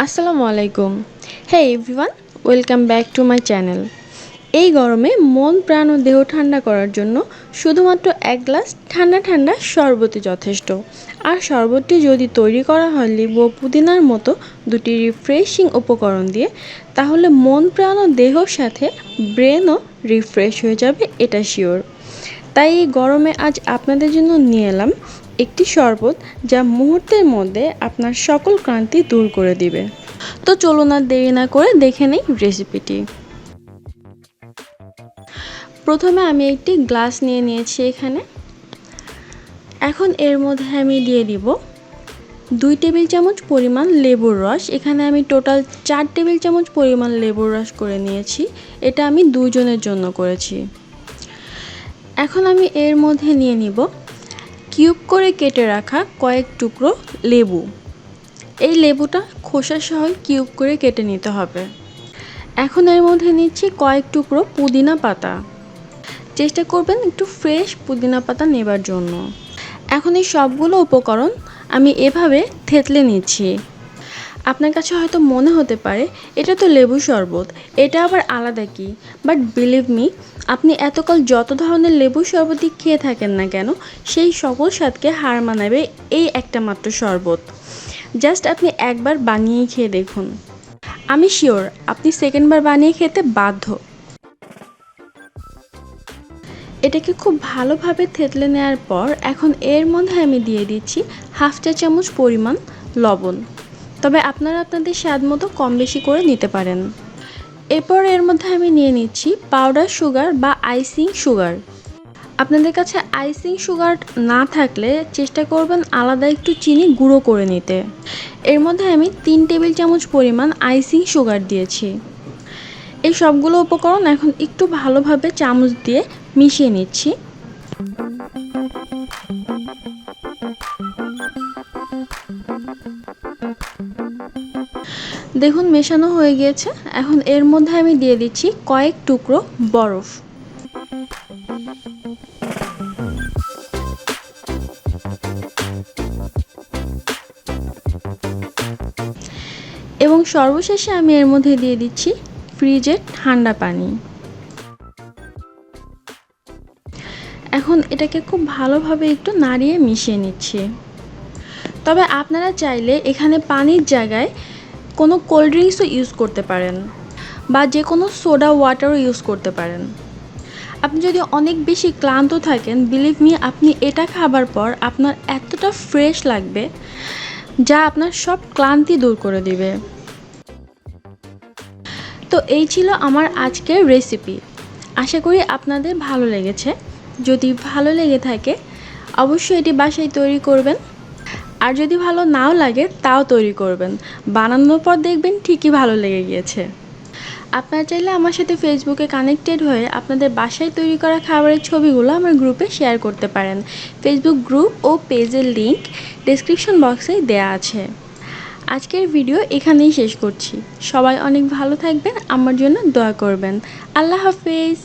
আসসালামু আলাইকুম। Hey everyone, welcome back to my channel. এই গরমে মন প্রাণ ও দেহ ঠান্ডা করার জন্য শুধুমাত্র এক গ্লাস ঠান্ডা ঠান্ডা শরবতই যথেষ্ট। আর শরবতটি যদি তৈরি করা হয় লেবু ও পুদিনার মতো দুটি রিফ্রেশিং উপকরণ দিয়ে, তাহলে মন প্রাণ ও দেহর সাথে ব্রেনও রিফ্রেশ হয়ে যাবে, এটা শিওর। তাই এই গরমে আজ আপনাদের জন্য নিয়ে এলাম একটি শরবত যা মুহূর্তের মধ্যে আপনার সকল ক্লান্তি দূর করে দিবে। তো চলুন আর দেরি না করে দেখে নেই রেসিপিটি। প্রথমে আমি একটি গ্লাস নিয়ে নিয়েছি এখানে। এখন এর মধ্যে আমি দিয়ে দিব 2 টেবিল চামচ পরিমাণ লেবুর রস। এখানে আমি টোটাল 4 টেবিল চামচ পরিমাণ লেবুর রস করে নিয়েছি। এটা আমি 2 জনের জন্য করেছি। এখন আমি এর মধ্যে নিয়ে নিব কিউব করে কেটে রাখা কয়েক টুকরো লেবু। এই লেবুটা খোসা সহ কিউব করে কেটে নিতে হবে। এখন এর মধ্যে নিচ্ছি কয়েক টুকরো পুদিনা পাতা। চেষ্টা করবেন একটু ফ্রেশ পুদিনা পাতা নেবার জন্য। এখন এই সবগুলো উপকরণ আমি এভাবে থেতলে নিচ্ছি। আপনার কাছে হয়তো মনে হতে পারে এটা তো লেবু শরবত, এটা আবার আলাদা কি? বাট বিলিভ মি, আপনি এতকাল যত ধরনের লেবু শরবতই খেয়ে থাকেন না কেন, সেই সকল স্বাদকে হার মানাবে এই একটা মাত্র শরবত। জাস্ট আপনি একবার বানিয়েই খেয়ে দেখুন, আমি শিওর আপনি সেকেন্ডবার বানিয়ে খেতে বাধ্য। এটাকে খুব ভালোভাবে থেতলে নেওয়ার পর এখন এর মধ্যে আমি দিয়ে দিচ্ছি হাফ চা চামচ পরিমাণ লবণ। তবে আপনারা আপনাদের স্বাদ মতো কম বেশি করে নিতে পারেন। এরপর এর মধ্যে আমি নিয়ে নিচ্ছি পাউডার সুগার বা আইসিং সুগার। আপনাদের কাছে আইসিং সুগার না থাকলে চেষ্টা করবেন আলাদা একটু চিনি গুঁড়ো করে নিতে। এর মধ্যে আমি 3 টেবিল চামচ পরিমাণ আইসিং সুগার দিয়েছি। এই সবগুলো উপকরণ এখন একটু ভালোভাবে চামচ দিয়ে মিশিয়ে নিচ্ছি। দেখুন মেশানো হয়ে গিয়েছে। এখন এর মধ্যে আমি দিয়ে দিচ্ছি কয়েক টুকরো বরফ। এবং সর্বশেষে আমি এর মধ্যে দিয়ে দিচ্ছি ফ্রিজের ঠান্ডা পানি। এখন এটাকে খুব ভালোভাবে একটু নাড়িয়ে মিশিয়ে নিচ্ছি। তবে আপনারা চাইলে এখানে পানির জায়গায় কোনো কোল্ড ড্রিঙ্কসও ইউজ করতে পারেন বা যে কোনো সোডা ওয়াটারও ইউজ করতে পারেন। আপনি যদি অনেক বেশি ক্লান্ত থাকেন, বিলিভ মি, আপনি এটা খাবার পর আপনার এতটা ফ্রেশ লাগবে যা আপনার সব ক্লান্তি দূর করে দিবে। তো এই ছিল আমার আজকের রেসিপি। আশা করি আপনাদের ভালো লেগেছে। যদি ভালো লেগে থাকে অবশ্যই এটি বাসায় তৈরি করবেন। আর যদি ভালো নাও লাগে তাও তৈরি করবেন, বানানোর পর দেখবেন ঠিকই ভালো লেগে গিয়েছে। আপনারা চাইলে আমার সাথে ফেসবুকে কানেক্টেড হয়ে আপনাদের বাসায় তৈরি করা খাবারের ছবিগুলো আমার গ্রুপে শেয়ার করতে পারেন। ফেসবুক গ্রুপ ও পেজের লিংক ডেসক্রিপশন বক্সে দেয়া আছে। আজকের ভিডিও এখানেই শেষ করছি। সবাই অনেক ভালো থাকবেন, আমার জন্য দোয়া করবেন। আল্লাহ হাফেজ।